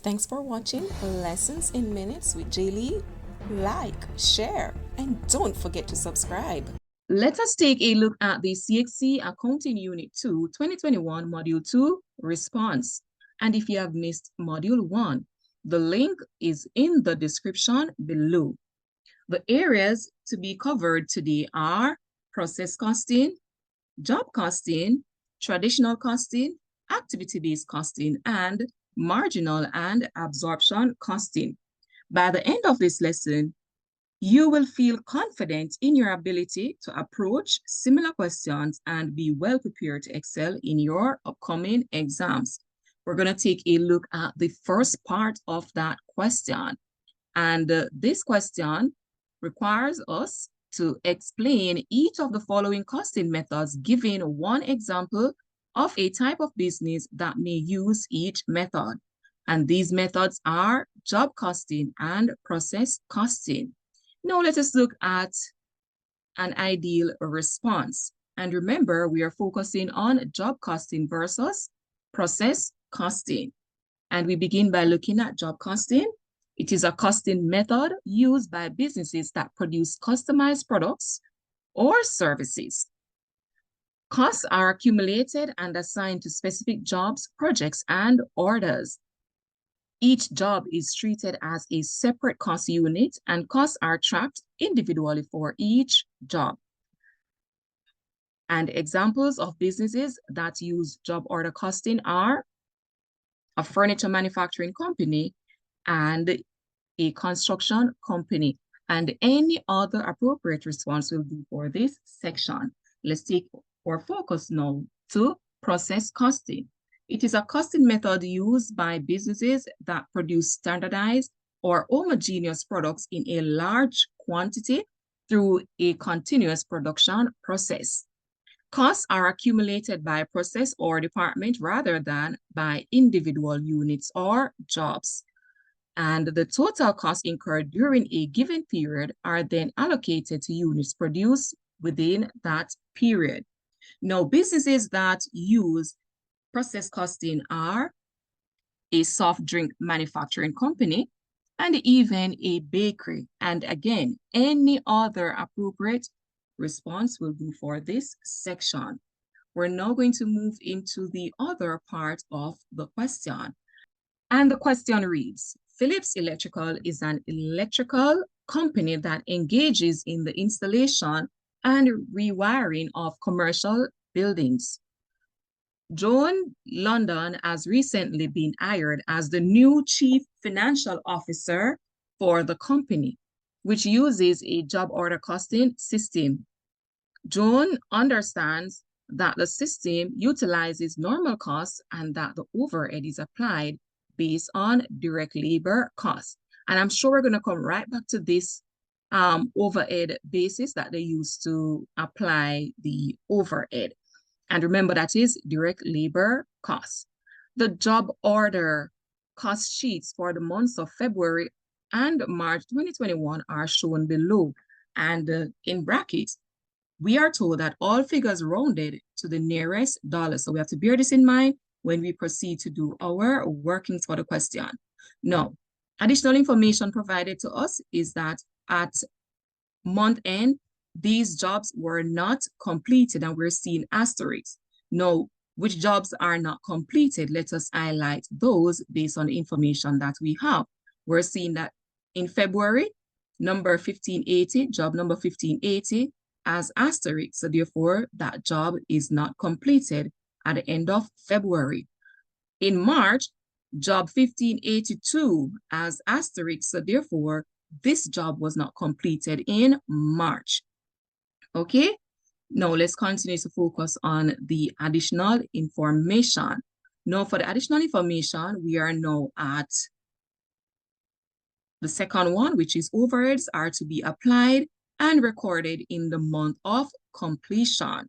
Thanks for watching Lessons in Minutes with Jaylee. Like, share, and don't forget to subscribe. Let us take a look at the CXC Accounting Unit 2 2021 Module 2 Response. And if you have missed Module 1, the link is in the description below. The areas to be covered today are process costing, job costing, traditional costing, activity-based costing, and marginal and absorption costing. By the end of this lesson, you will feel confident in your ability to approach similar questions and be well prepared to excel in your upcoming exams. We're going to take a look at the first part of that question. And this question requires us to explain each of the following costing methods, giving one example of a type of business that may use each method. And these methods are job costing and process costing. Now let us look at an ideal response. And remember, we are focusing on job costing versus process costing. And we begin by looking at job costing. It is a costing method used by businesses that produce customized products or services. Costs are accumulated and assigned to specific jobs, projects, and orders. Each job is treated as a separate cost unit, and costs are tracked individually for each job. And examples of businesses that use job order costing are a furniture manufacturing company and a construction company. And any other appropriate response will do for this section. Let's take our focus now to process costing. It is a costing method used by businesses that produce standardized or homogeneous products in a large quantity through a continuous production process. Costs are accumulated by process or department rather than by individual units or jobs. And the total costs incurred during a given period are then allocated to units produced within that period. Now, businesses that use process costing are a soft drink manufacturing company and even a bakery. And again, any other appropriate response will do for this section. We're now going to move into the other part of the question. And the question reads, Philips Electrical is an electrical company that engages in the installation and rewiring of commercial buildings. Joan London has recently been hired as the new chief financial officer for the company, which uses a job order costing system. Joan understands that the system utilizes normal costs and that the overhead is applied based on direct labor costs. And I'm sure we're going to come right back to this overhead basis that they use to apply the overhead. And remember, that is direct labor costs. The job order cost sheets for the months of February and March 2021 are shown below. And in brackets, we are told that all figures rounded to the nearest dollar. So we have to bear this in mind when we proceed to do our workings for the question. Now, additional information provided to us is that at month end, these jobs were not completed and we're seeing asterisks. Now, which jobs are not completed? Let us highlight those based on the information that we have. We're seeing that in February, number 1580, job number 1580 as asterisk. So therefore, that job is not completed at the end of February. In March, job 1582 as asterisk. So therefore, this job was not completed in March. Okay, now let's continue to focus on the additional information. Now for the additional information, we are now at the second one, which is overheads are to be applied and recorded in the month of completion.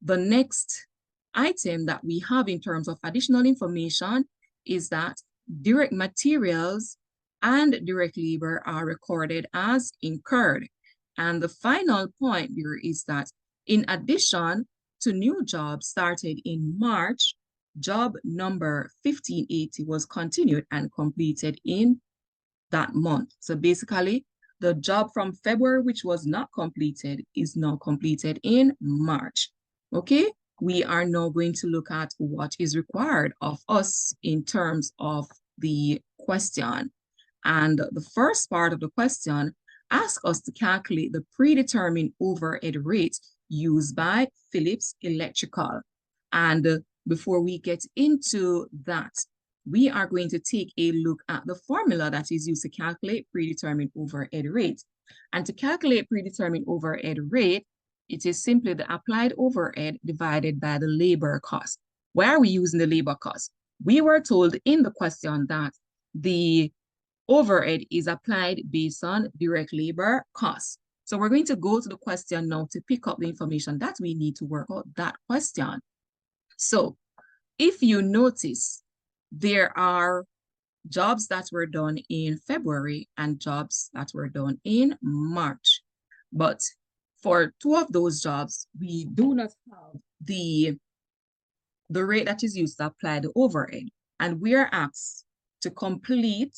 The next item that we have in terms of additional information is that direct materials and direct labor are recorded as incurred. And the final point here is that in addition to new jobs started in March, job number 1580 was continued and completed in that month. So basically, the job from February, which was not completed, is now completed in March. Okay, we are now going to look at what is required of us in terms of the question. And the first part of the question asks us to calculate the predetermined overhead rate used by Philips Electrical. And before we get into that, we are going to take a look at the formula that is used to calculate predetermined overhead rate. And to calculate predetermined overhead rate, it is simply the applied overhead divided by the labor cost. Why are we using the labor cost? We were told in the question that the overhead is applied based on direct labor costs. So we're going to go to the question now to pick up the information that we need to work out that question. So if you notice, there are jobs that were done in February and jobs that were done in March. But for two of those jobs, we do not have the rate that is used to apply the overhead. And we are asked to calculate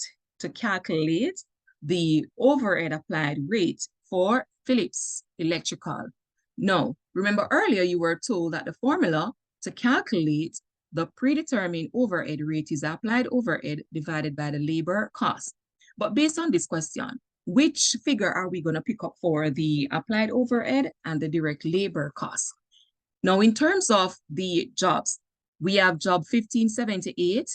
the overhead applied rate for Philips Electrical. Now, remember earlier you were told that the formula to calculate the predetermined overhead rate is applied overhead divided by the labor cost. But based on this question, which figure are we going to pick up for the applied overhead and the direct labor cost? Now, in terms of the jobs, we have job 1578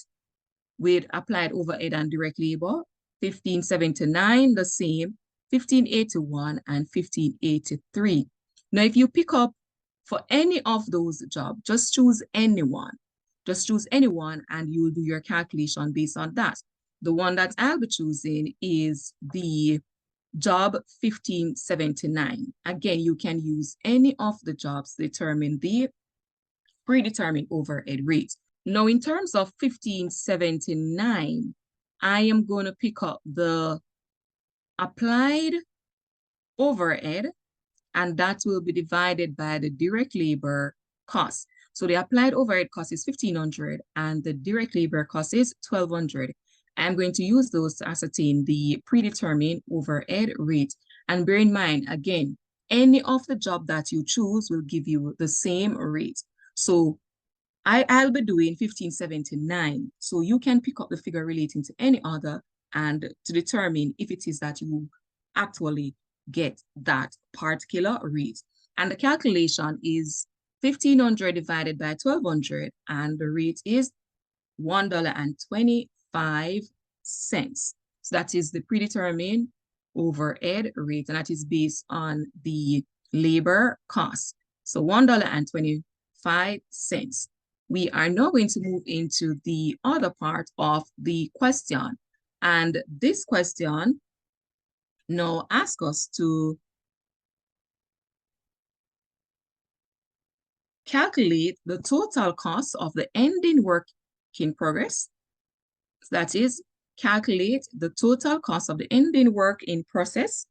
with applied overhead and direct labor, 1579, the same, 1581 and 1583. Now, if you pick up for any of those jobs, just choose anyone. Just choose anyone and you'll do your calculation based on that. The one that I'll be choosing is the job 1579. Again, you can use any of the jobs to determine the predetermined overhead rate. Now, in terms of 1579, I am going to pick up the applied overhead, and that will be divided by the direct labor cost. So the applied overhead cost is 1,500 and the direct labor cost is 1,200. I'm going to use those to ascertain the predetermined overhead rate. And bear in mind, again, any of the job that you choose will give you the same rate. So I'll be doing 1579. So you can pick up the figure relating to any other and to determine if it is that you actually get that particular rate. And the calculation is 1,500 divided by 1,200, and the rate is $1.25. So that is the predetermined overhead rate, and that is based on the labor cost. So $1.25. We are now going to move into the other part of the question. And this question now asks us to calculate the total cost of the ending work in progress. That is, calculate the total cost of the ending work in process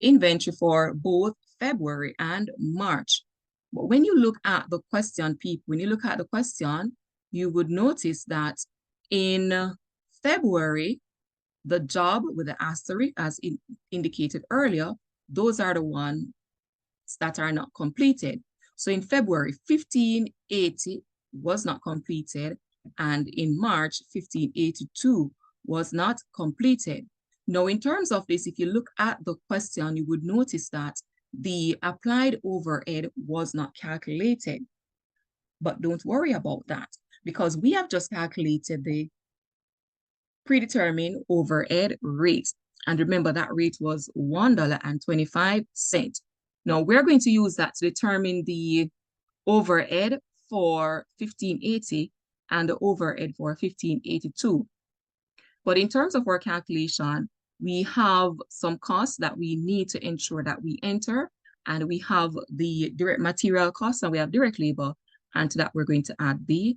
inventory for both February and March. But when you look at the question, you would notice that in February, the job with the asterisk, as indicated earlier, those are the ones that are not completed. So in February, 1580 was not completed, and in March, 1582 was not completed. Now, in terms of this, if you look at the question, you would notice that the applied overhead was not calculated. But don't worry about that, because we have just calculated the predetermined overhead rate. And remember, that rate was $1.25. Now, we're going to use that to determine the overhead for 1580 and the overhead for 1582. But in terms of our calculation, we have some costs that we need to ensure that we enter, and we have the direct material costs and we have direct labor, and to that we're going to add the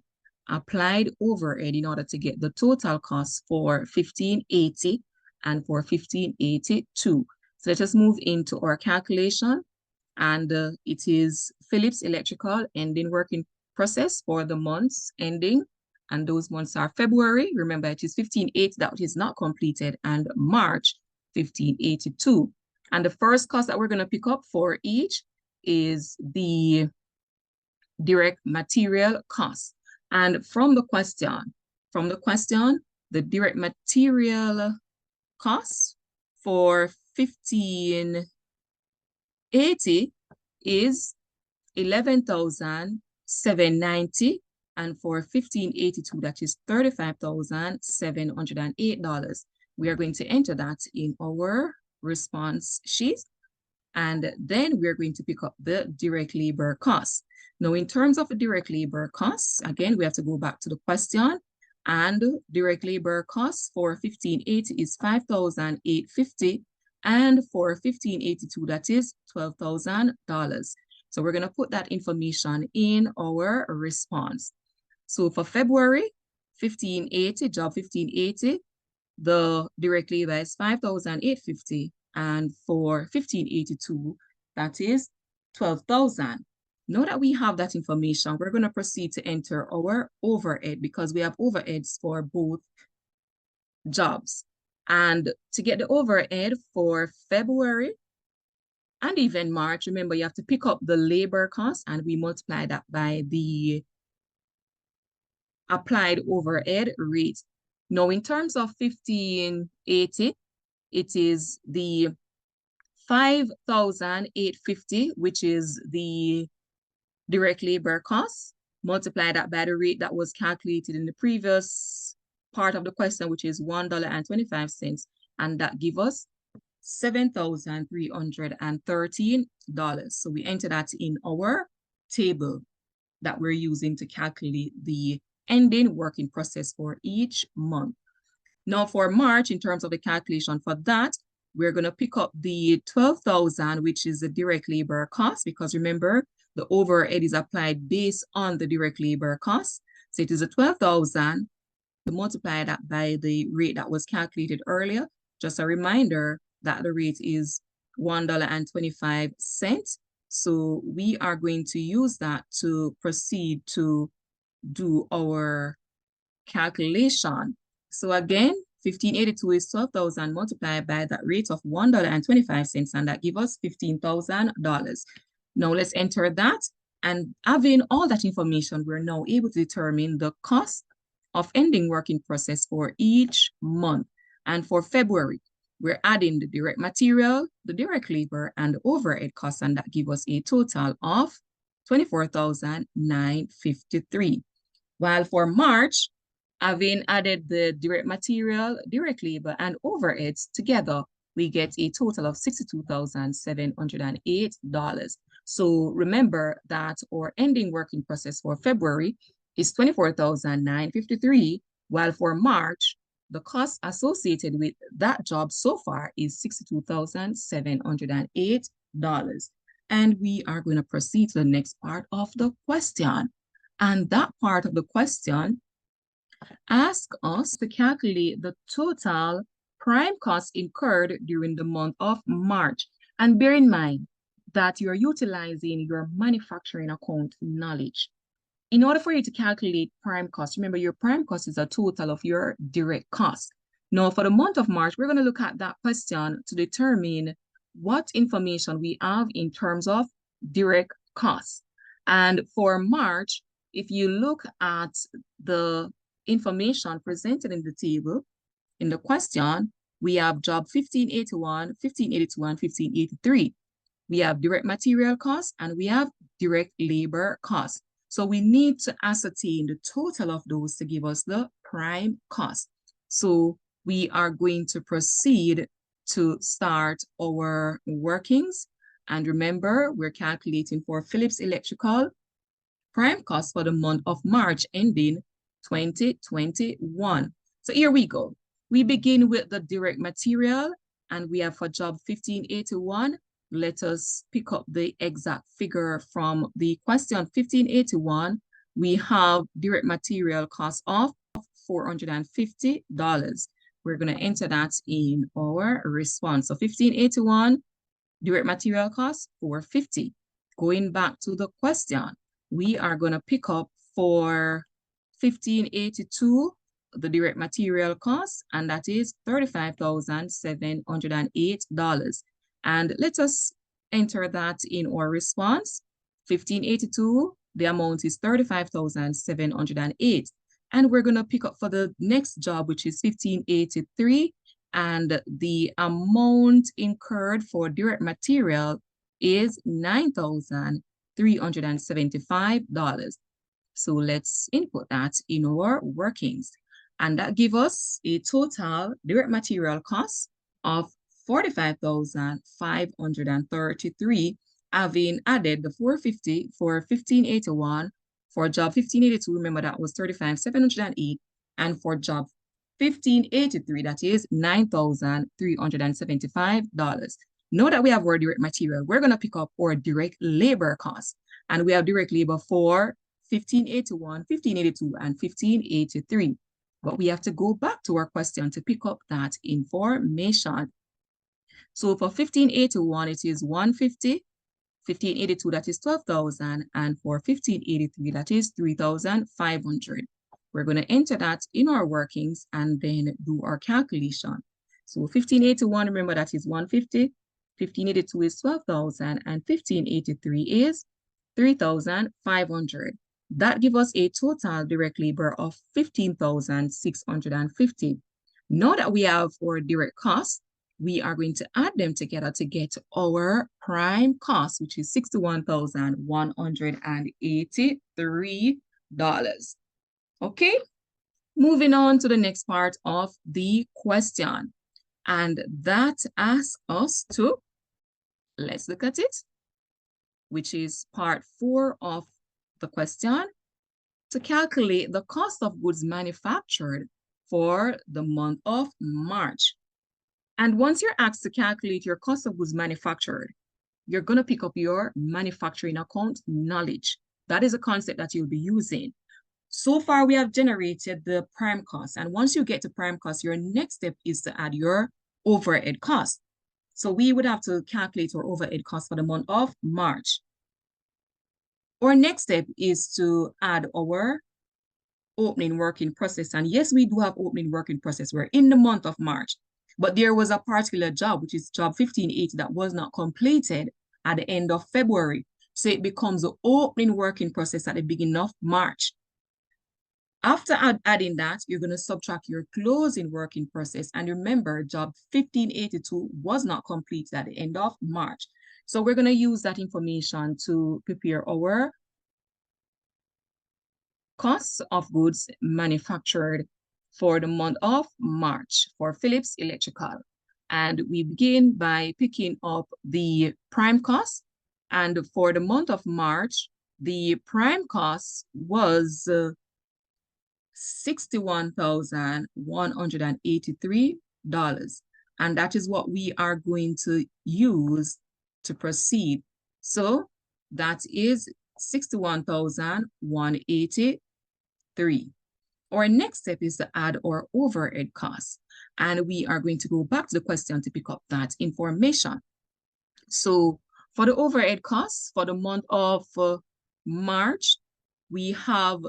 applied overhead in order to get the total cost for 1580 and for 1582. So let us move into our calculation, and it is Philips Electrical ending working process for the months ending And those months are February, remember it is 1580 that is not completed, and March 1582. And the first cost that we're going to pick up for each is the direct material cost. And from the question, the direct material cost for 1580 is 11,790, and for 1582, that is $35,708. We are going to enter that in our response sheet, and then we're going to pick up the direct labor costs. Now, in terms of the direct labor costs, again, we have to go back to the question, and direct labor costs for 1580 is $5,850, and for 1582, that is $12,000. So we're going to put that information in our response. So for February 1580, job 1580, the direct labor is $5,850, and for 1582, that is $12,000. Now that we have that information, we're going to proceed to enter our overhead, because we have overheads for both jobs. And to get the overhead for February and even March, remember you have to pick up the labor cost, and we multiply that by the applied overhead rate. Now, in terms of 1580, it is the 5,850, which is the direct labor cost. Multiply that by the rate that was calculated in the previous part of the question, which is $1.25, and that gives us $7,313. So we enter that in our table that we're using to calculate the ending working process for each month. Now for March, in terms of the calculation for that, we're going to pick up the 12,000, which is the direct labor cost, because remember, the overhead is applied based on the direct labor cost. So it is a 12,000. We multiply that by the rate that was calculated earlier. Just a reminder that the rate is $1.25. So we are going to use that to proceed to do our calculation. So again, 1582 is 12,000 multiplied by that rate of $1.25, and that gives us $15,000. Now let's enter that, and having all that information, we're now able to determine the cost of ending working process for each month. And for February, we're adding the direct material, the direct labor, and the overhead costs, and that gives us a total of $24,953. While for March, having added the direct material, direct labor, and overheads together, we get a total of $62,708. So remember that our ending working process for February is $24,953, while for March, the cost associated with that job so far is $62,708. And we are going to proceed to the next part of the question. And that part of the question asks us to calculate the total prime cost incurred during the month of March. And bear in mind that you're utilizing your manufacturing account knowledge. In order for you to calculate prime cost, remember your prime cost is a total of your direct cost. Now, for the month of March, we're going to look at that question to determine what information we have in terms of direct costs. And for March, if you look at the information presented in the table, in the question, we have job 1581, 1582, and 1583. We have direct material costs, and we have direct labor costs. So we need to ascertain the total of those to give us the prime cost. So we are going to proceed to start our workings. And remember, we're calculating for Philips Electrical prime cost for the month of March ending 2021. So here we go. We begin with the direct material, and we have for job 1581. Let us pick up the exact figure from the question 1581. We have direct material cost of $450. We're going to enter that in our response. So 1581, direct material cost $450. Going back to the question, we are going to pick up for $1,582, the direct material cost, and that is $35,708. And let us enter that in our response. 1,582, the amount is 35,708. And we're going to pick up for the next job, which is 1,583. And the amount incurred for direct material is $9,375. So let's input that in our workings. And that gives us a total direct material cost of $45,533, having added the $450 for 1,581. For job 1,582, remember that was $35,708. And for job 1,583, that is $9,375. Now that we have our direct material, we're going to pick up our direct labor costs. And we have direct labor for 1,581, 1,582, and 1,583. But we have to go back to our question to pick up that information. So for 1,581, it is $150. 1,582, that is 12,000, and for 1,583, that is 3,500. We're going to enter that in our workings and then do our calculation. So 1,581, remember that is 150, 1,582 is 12,000, and 1,583 is 3,500. That gives us a total direct labor of 15,650. Now that we have our direct costs, we are going to add them together to get our prime cost, which is $61,183. Okay, moving on to the next part of the question. And that asks us to, let's look at it, which is part 4 of the question, to calculate the cost of goods manufactured for the month of March. And once you're asked to calculate your cost of goods manufactured, you're going to pick up your manufacturing account knowledge. That is a concept that you'll be using. So far, we have generated the prime cost. And once you get to prime cost, your next step is to add your overhead cost. So we would have to calculate our overhead cost for the month of March. Our next step is to add our opening working process. And yes, we do have opening working process. We're in the month of March, but there was a particular job, which is job 1,580, that was not completed at the end of February. So it becomes the opening working process at the beginning of March. After adding that, you're going to subtract your closing working process. And remember, job 1,582 was not completed at the end of March. So we're going to use that information to prepare our costs of goods manufactured for the month of March for Philips Electrical. And we begin by picking up the prime cost. And for the month of March, the prime cost was $61,183. And that is what we are going to use to proceed. So that is $61,183. Our next step is to add our overhead costs. And we are going to go back to the question to pick up that information. So for the overhead costs for the month of March, we have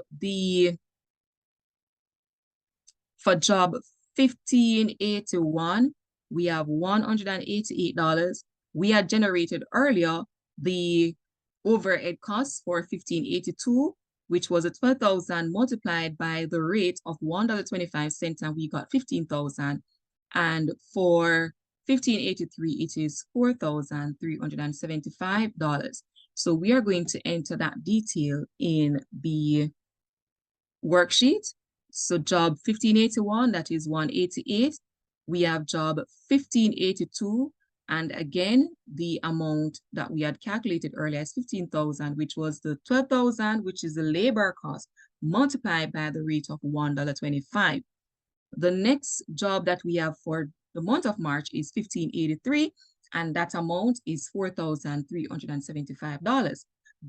for job 1,581, we have $188. We had generated earlier the overhead costs for 1,582, which was a 12,000 multiplied by the rate of $1.25, and we got 15,000. And for 1,583, it is $4,375. So we are going to enter that detail in the worksheet. So job 1,581, that is 188. We have job 1,582. And again, the amount that we had calculated earlier is 15,000, which was the 12,000, which is the labor cost, multiplied by the rate of $1.25. The next job that we have for the month of March is 1,583, and that amount is $4,375.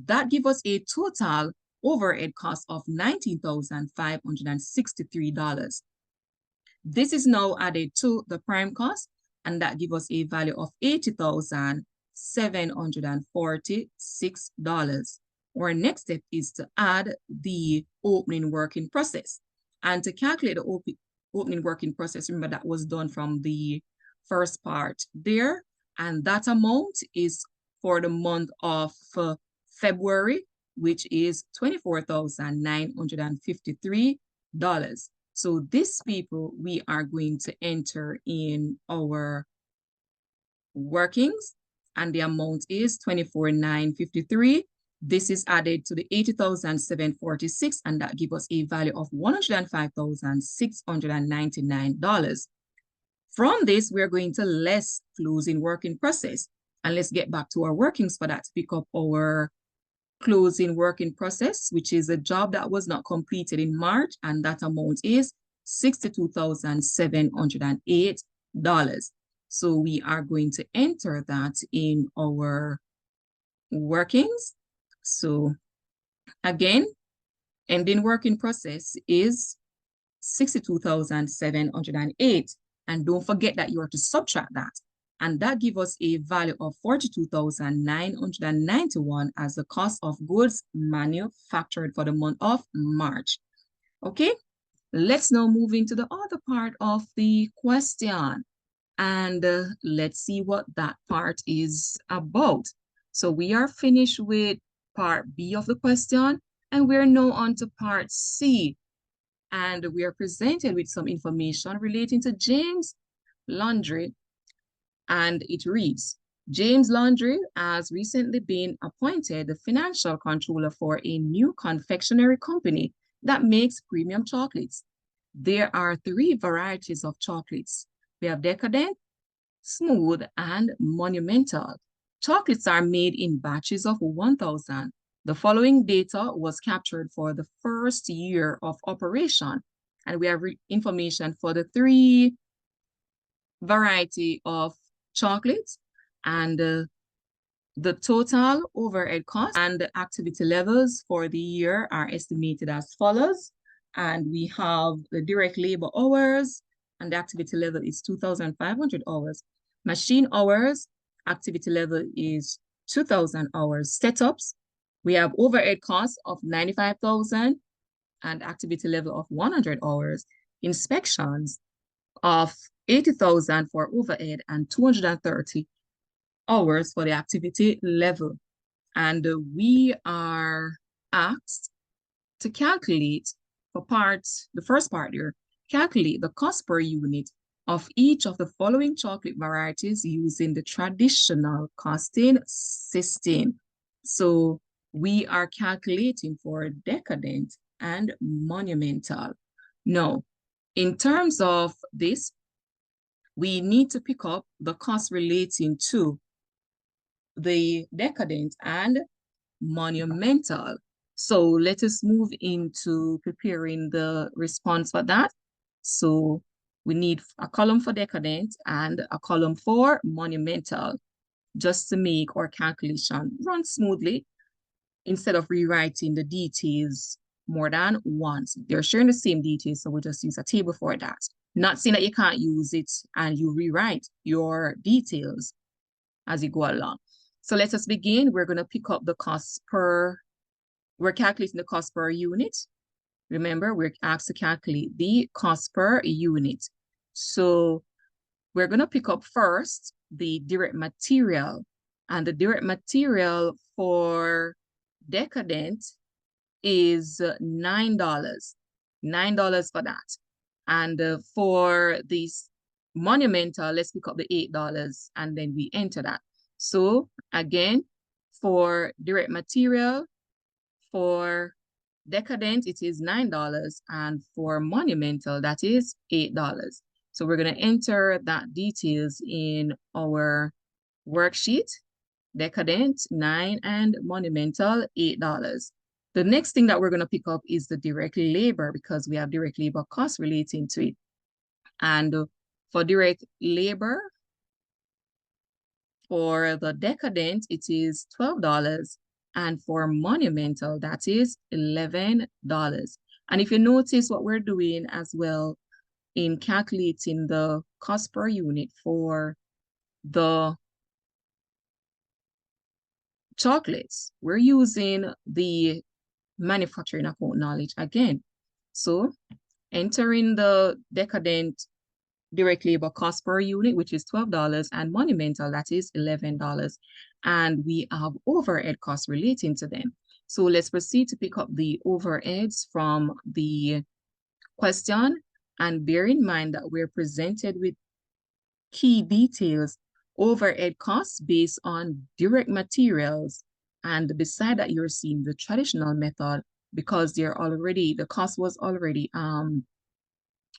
That gives us a total overhead cost of $19,563. This is now added to the prime cost, and that gives us a value of $80,746. our next step is to add the opening working process. And to calculate the opening working process, remember that was done from the first part there. And that amount is for the month of February, which is $24,953. So this, people, we are going to enter in our workings, and the amount is $24,953. This is added to the $80,746, and that gives us a value of $105,699. From this, we're going to less closing working process. And let's get back to our workings for that to pick up our closing working process, which is a job that was not completed in March, and that amount is $62,708. So we are going to enter that in our workings. So again, ending working process is 62,708. And don't forget that you are to subtract that. And that gives us a value of 42,991 as the cost of goods manufactured for the month of March. Okay, let's now move into the other part of the question. And let's see what that part is about. So we are finished with part B of the question, and we're now on to part C. And we are presented with some information relating to James Laundrie. And it reads, James Laundrie has recently been appointed the financial controller for a new confectionery company that makes premium chocolates. There are 3 varieties of chocolates. We have Decadent, Smooth, and Monumental. Chocolates are made in batches of 1,000. The following data was captured for the first year of operation, and we have information for the 3 variety of chocolates, and the total overhead cost and the activity levels for the year are estimated as follows. And we have the direct labor hours, and the activity level is 2,500 hours. Machine hours, activity level is 2,000 hours. Setups, we have overhead costs of 95,000 and activity level of 100 hours. Inspections of 80,000 for overhead and 230 hours for the activity level. And we are asked to calculate for the first part here, calculate the cost per unit of each of the following chocolate varieties using the traditional costing system. So we are calculating for Decadent and Monumental. Now, in terms of this, we need to pick up the cost relating to the Decadent and Monumental. So let us move into preparing the response for that. So we need a column for Decadent and a column for Monumental, just to make our calculation run smoothly instead of rewriting the details more than once. They're sharing the same details, so we'll just use a table for that. Not saying that you can't use it and you rewrite your details as you go along. So let us begin. We're going to pick up the cost we're calculating the cost per unit. Remember, we're asked to calculate the cost per unit. So we're going to pick up first the direct material. And the direct material for Decadent is $9. $9 for that. And for this Monumental, let's pick up the $8 and then we enter that. So again, for direct material, for Decadent, it is $9, and for Monumental, that is $8. So we're going to enter that details in our worksheet. Decadent, $9, and Monumental, $8. The next thing that we're going to pick up is the direct labor, because we have direct labor costs relating to it. And for direct labor, for the Decadent, it is $12. And for Monumental, that is $11. And if you notice what we're doing as well in calculating the cost per unit for the chocolates. We're using the manufacturing account knowledge again. So entering the Decadent direct labor cost per unit, which is $12, and Monumental, that is $11. And we have overhead costs relating to them. So let's proceed to pick up the overheads from the question. And bear in mind that we're presented with key details, overhead costs based on direct materials. And beside that, you're seeing the traditional method because the cost was already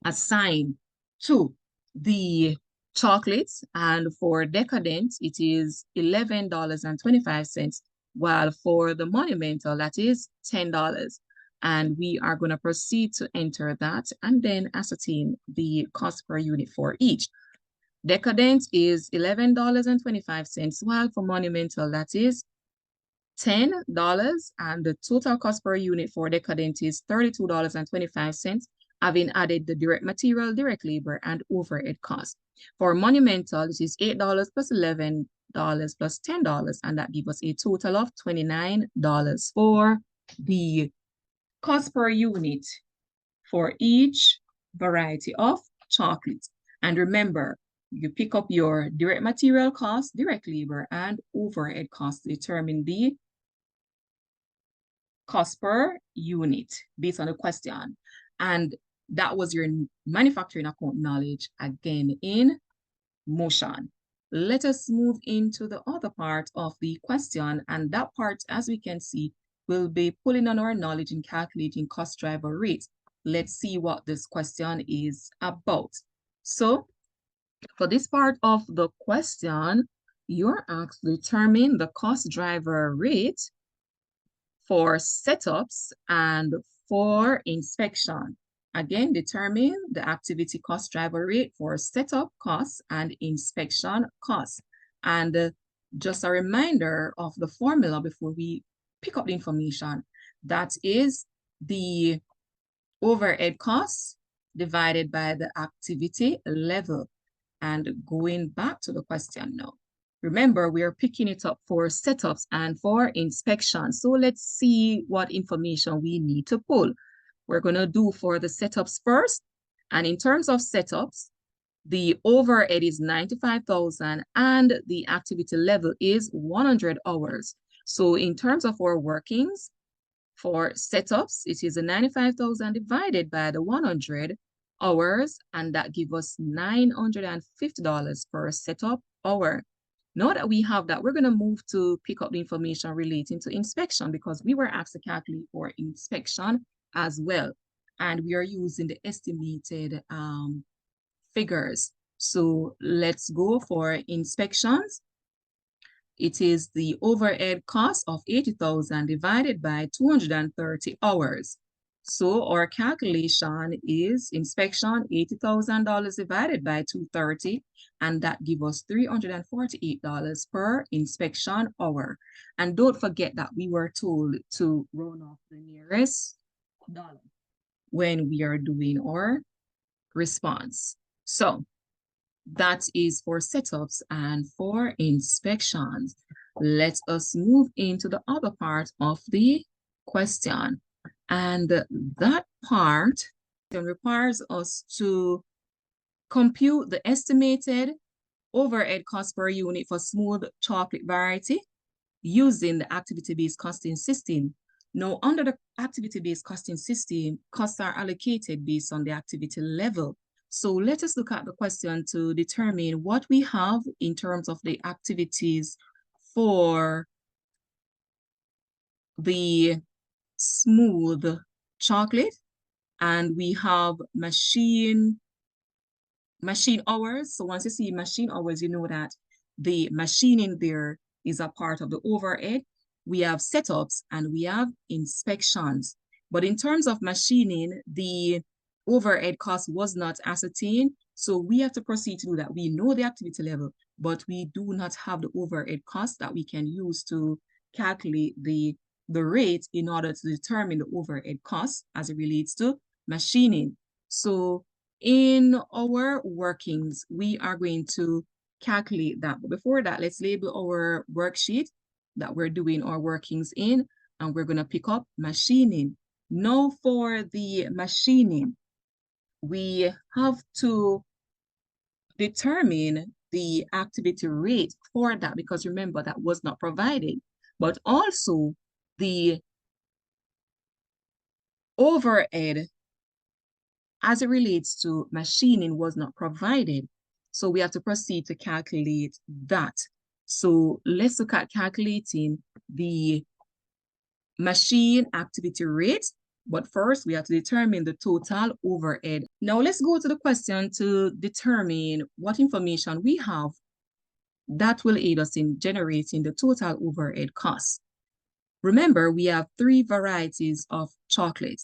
assigned to the chocolates. And for Decadent, it is $11.25, while for the Monumental, that is $10. And we are going to proceed to enter that and then ascertain the cost per unit for each. Decadent is $11.25, while for Monumental, that is $10, and the total cost per unit for Decadent is $32.25, having added the direct material, direct labor, and overhead cost. For Monumental, it is $8 plus $11 plus $10, and that gives us a total of $29 for the cost per unit for each variety of chocolate. And remember, you pick up your direct material cost, direct labor, and overhead cost to determine the cost per unit based on the question. And that was your manufacturing account knowledge again in motion. Let us move into the other part of the question. And that part, as we can see, will be pulling on our knowledge in calculating cost driver rate. Let's see what this question is about. So for this part of the question, you're asked to determine the cost driver rate for setups and for inspection. Again, determine the activity cost driver rate for setup costs and inspection costs. And just a reminder of the formula before we pick up the information, that is the overhead costs divided by the activity level. And going back to the question now. Remember, we are picking it up for setups and for inspection. So let's see what information we need to pull. We're going to do for the setups first. And in terms of setups, the overhead is 95,000 and the activity level is 100 hours. So in terms of our workings, for setups, it is a 95,000 divided by the 100 hours, and that gives us $950 per setup hour. Now that we have that, we're going to move to pick up the information relating to inspection because we were asked to calculate for inspection as well. And we are using the estimated figures. So let's go for inspections. It is the overhead cost of 80,000 divided by 230 hours. So our calculation is inspection $80,000 divided by 230, and that gives us $348 per inspection hour. And don't forget that we were told to round off the nearest dollar when we are doing our response. So that is for setups and for inspections. Let us move into the other part of the question. And that part requires us to compute the estimated overhead cost per unit for smooth chocolate variety using the activity-based costing system. Now, under the activity-based costing system, costs are allocated based on the activity level. So let us look at the question to determine what we have in terms of the activities for the smooth chocolate. And we have machine hours. So once you see machine hours, you know that the machining there is a part of the overhead. We have setups and we have inspections. But in terms of machining, the overhead cost was not ascertained. So we have to proceed to do that. We know the activity level, but we do not have the overhead cost that we can use to calculate the rate in order to determine the overhead cost as it relates to machining. So in our workings, we are going to calculate that. But before that, let's label our worksheet. that we're doing our workings in, and we're going to pick up machining. Now for the machining, we have to determine the activity rate for that, because remember, that was not provided. But also the overhead as it relates to machining was not provided. So we have to proceed to calculate that. So let's look at calculating the machine activity rate. But first, we have to determine the total overhead. Now let's go to the question to determine what information we have that will aid us in generating the total overhead cost. Remember, we have 3 varieties of chocolate,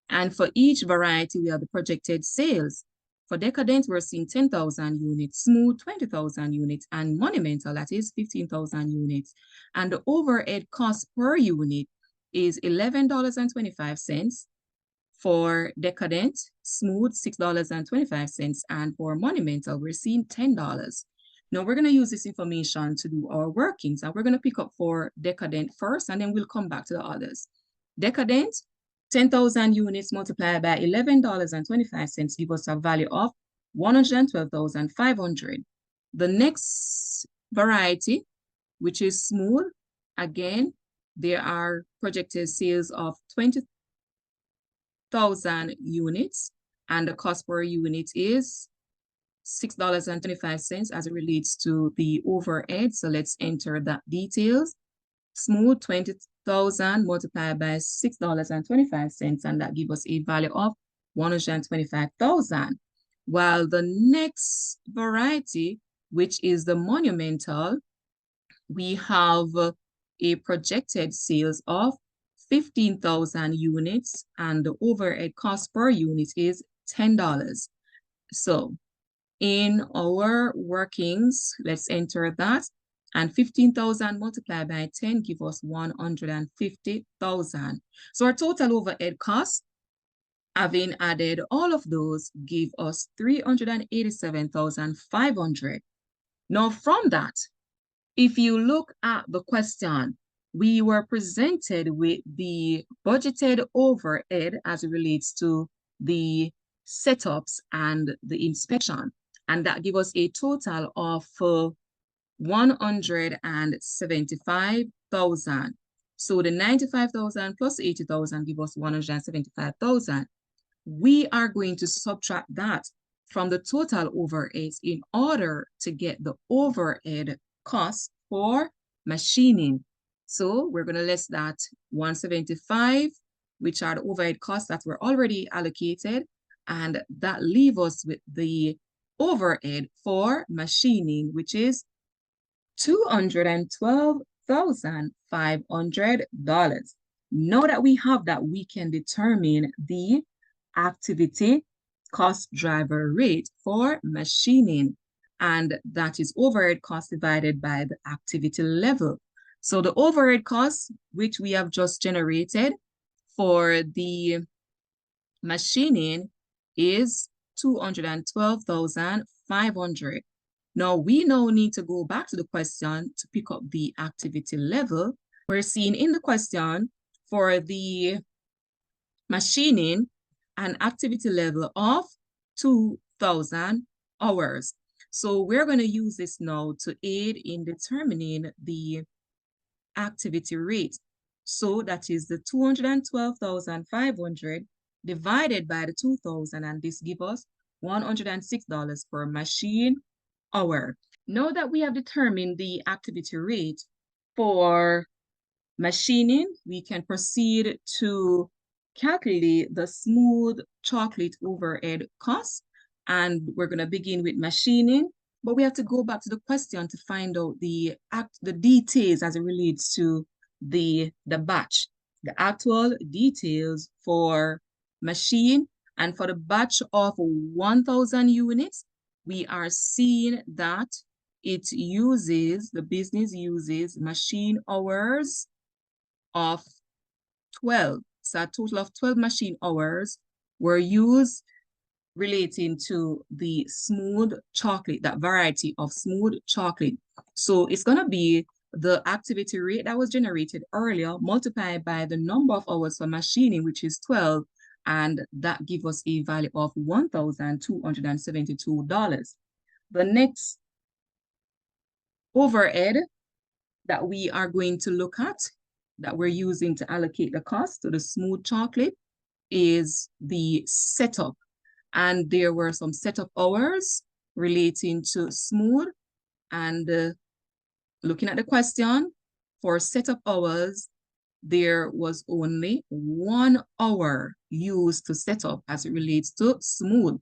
and for each variety, we have the projected sales. For Decadent, we're seeing 10,000 units, Smooth 20,000 units, and Monumental, that is 15,000 units. And the overhead cost per unit is $11.25. For Decadent, Smooth, $6.25, and for Monumental, we're seeing $10. Now we're going to use this information to do our workings, and we're going to pick up for Decadent first, and then we'll come back to the others. Decadent, 10,000 units multiplied by $11.25 give us a value of 112,500. The next variety, which is Smooth, again, there are projected sales of 20,000 units, and the cost per unit is $6.25 as it relates to the overhead. So let's enter that details. Smooth, 20,000 multiplied by $6.25, and that gives us a value of 125,000. While the next variety, which is the Monumental, we have a projected sales of 15,000 units, and the overhead cost per unit is $10. So in our workings, let's enter that. And 15,000 multiplied by 10 give us 150,000. So our total overhead costs, having added all of those, give us 387,500. Now from that, if you look at the question, we were presented with the budgeted overhead as it relates to the setups and the inspection. And that gives us a total of 175,000. So the 95,000 plus 80,000 give us 175,000. We are going to subtract that from the total overheads in order to get the overhead cost for machining. So we're going to list that 175, which are the overhead costs that were already allocated, and that leaves us with the overhead for machining, which is $212,500. Now that we have that, we can determine the activity cost driver rate for machining, and that is overhead cost divided by the activity level. So the overhead cost, which we have just generated for the machining, is 212,500. Now we need to go back to the question to pick up the activity level. We're seeing in the question for the machining an activity level of 2,000 hours. So we're going to use this now to aid in determining the activity rate. So that is the 212,500 divided by the 2,000, and this gives us $106 per machine hour. Now that we have determined the activity rate for machining, we can proceed to calculate the smooth chocolate overhead cost. And we're going to begin with machining, but we have to go back to the question to find out the details as it relates to the batch, the actual details for machine. And for the batch of 1,000 units, we are seeing that the business uses machine hours of 12. So a total of 12 machine hours were used relating to the smooth chocolate, that variety of smooth chocolate. So it's going to be the activity rate that was generated earlier multiplied by the number of hours for machining, which is 12, and that gives us a value of $1,272. The next overhead that we are going to look at, that we're using to allocate the cost to the smooth chocolate, is the setup. And there were some setup hours relating to smooth, and looking at the question, for setup hours, there was only 1 hour used to set up as it relates to smooth.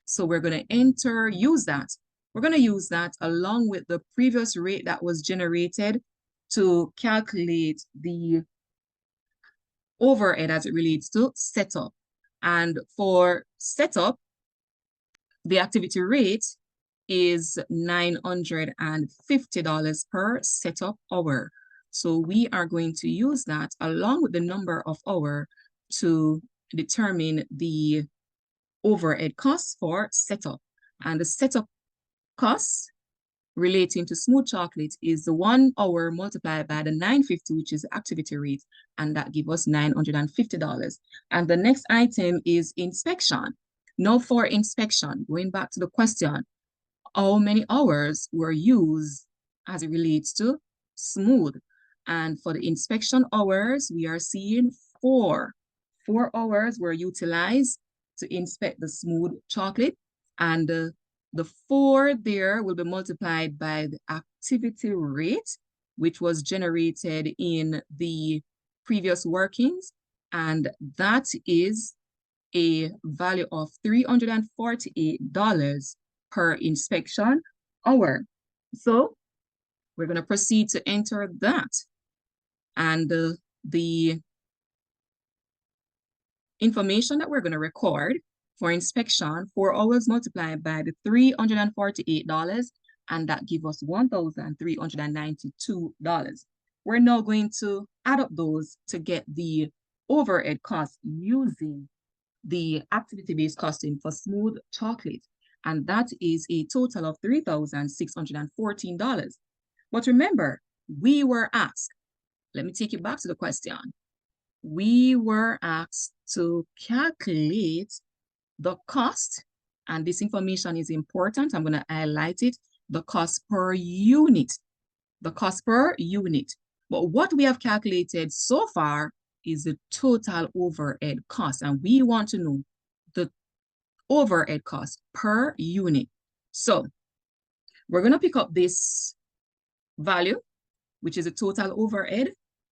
So we're going to use that. We're going to use that along with the previous rate that was generated to calculate the overhead as it relates to setup. And for setup, the activity rate is $950 per setup hour. So we are going to use that along with the number of hours to determine the overhead costs for setup. And the setup costs relating to smooth chocolate is the 1 hour multiplied by the 950, which is the activity rate, and that gives us $950. And the next item is inspection. Now for inspection, going back to the question, how many hours were used as it relates to smooth? And for the inspection hours, we are seeing 4. 4 hours were utilized to inspect the smooth chocolate, and the 4 there will be multiplied by the activity rate, which was generated in the previous workings, and that is a value of $348 per inspection hour. So we're going to proceed to enter that. And the information that we're going to record for inspection, 4 hours multiplied by the $348, and that gives us $1,392. We're now going to add up those to get the overhead cost using the activity-based costing for smooth chocolate. And that is a total of $3,614. But remember, we were asked, let me take you back to the question. We were asked to calculate the cost, and this information is important. I'm going to highlight it, the cost per unit, the cost per unit. But what we have calculated so far is the total overhead cost, and we want to know the overhead cost per unit. So we're going to pick up this value, which is the total overhead,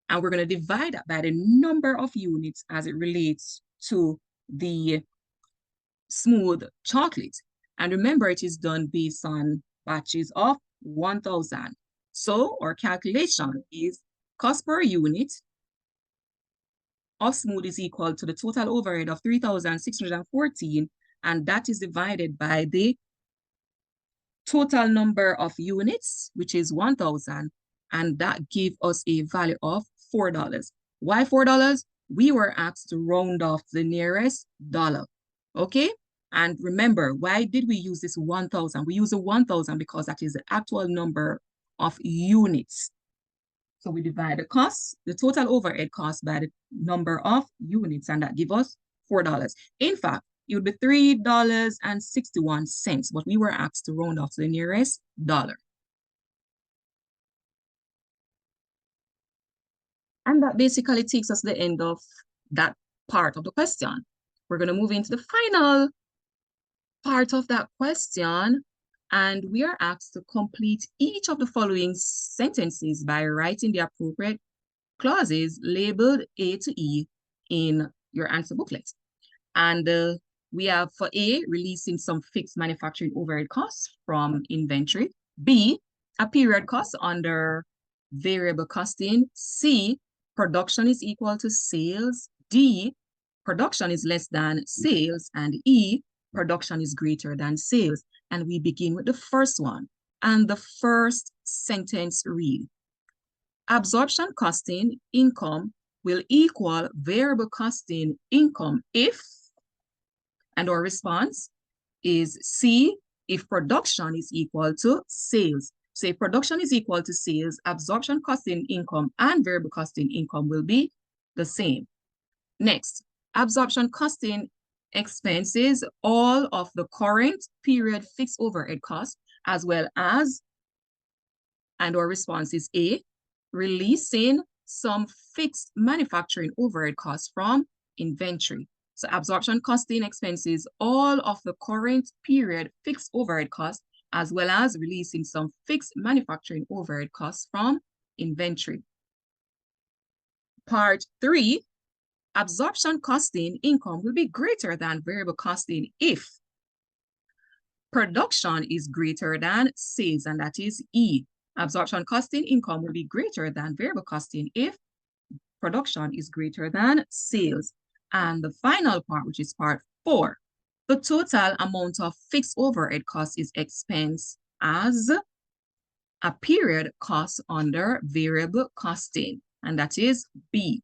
and we're going to divide that by the number of units as it relates to the smooth chocolate. And remember, it is done based on batches of 1,000. So our calculation is cost per unit of smooth is equal to the total overhead of 3,614, and that is divided by the total number of units, which is 1,000, and that gives us a value of $4. Why $4? We were asked to round off the nearest dollar, okay? And remember, why did we use this 1,000? We use the 1,000 because that is the actual number of units. So we divide the cost, the total overhead cost, by the number of units, and that gives us $4. In fact, it would be $3.61, but we were asked to round off to the nearest dollar. And that basically takes us to the end of that part of the question. We're going to move into the final part of that question, and we are asked to complete each of the following sentences by writing the appropriate clauses labeled A to E in your answer booklet. And we have for A, releasing some fixed manufacturing overhead costs from inventory. B, a period cost under variable costing. C, production is equal to sales. D, production is less than sales. And E, production is greater than sales. And we begin with the first one. And the first sentence reads, absorption costing income will equal variable costing income if, and our response is C, if production is equal to sales. So if production is equal to sales, absorption costing income and variable costing income will be the same. Next, absorption costing expenses all of the current period fixed overhead costs, as well as, and our response is A, releasing some fixed manufacturing overhead costs from inventory. So absorption costing expenses all of the current period fixed overhead costs, as well as releasing some fixed manufacturing overhead costs from inventory. Part 3, absorption costing income will be greater than variable costing if production is greater than sales, and that is E. Absorption costing income will be greater than variable costing if production is greater than sales. And the final part, which is part 4, the total amount of fixed overhead cost is expense as a period cost under variable costing, and that is B.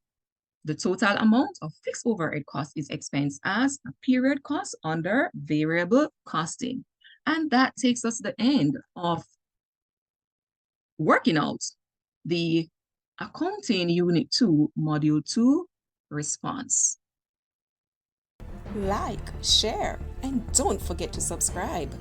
The total amount of fixed overhead cost is expense as a period cost under variable costing. And that takes us to the end of working out the Accounting Unit 2, Module 2 response. Like, share, and don't forget to subscribe.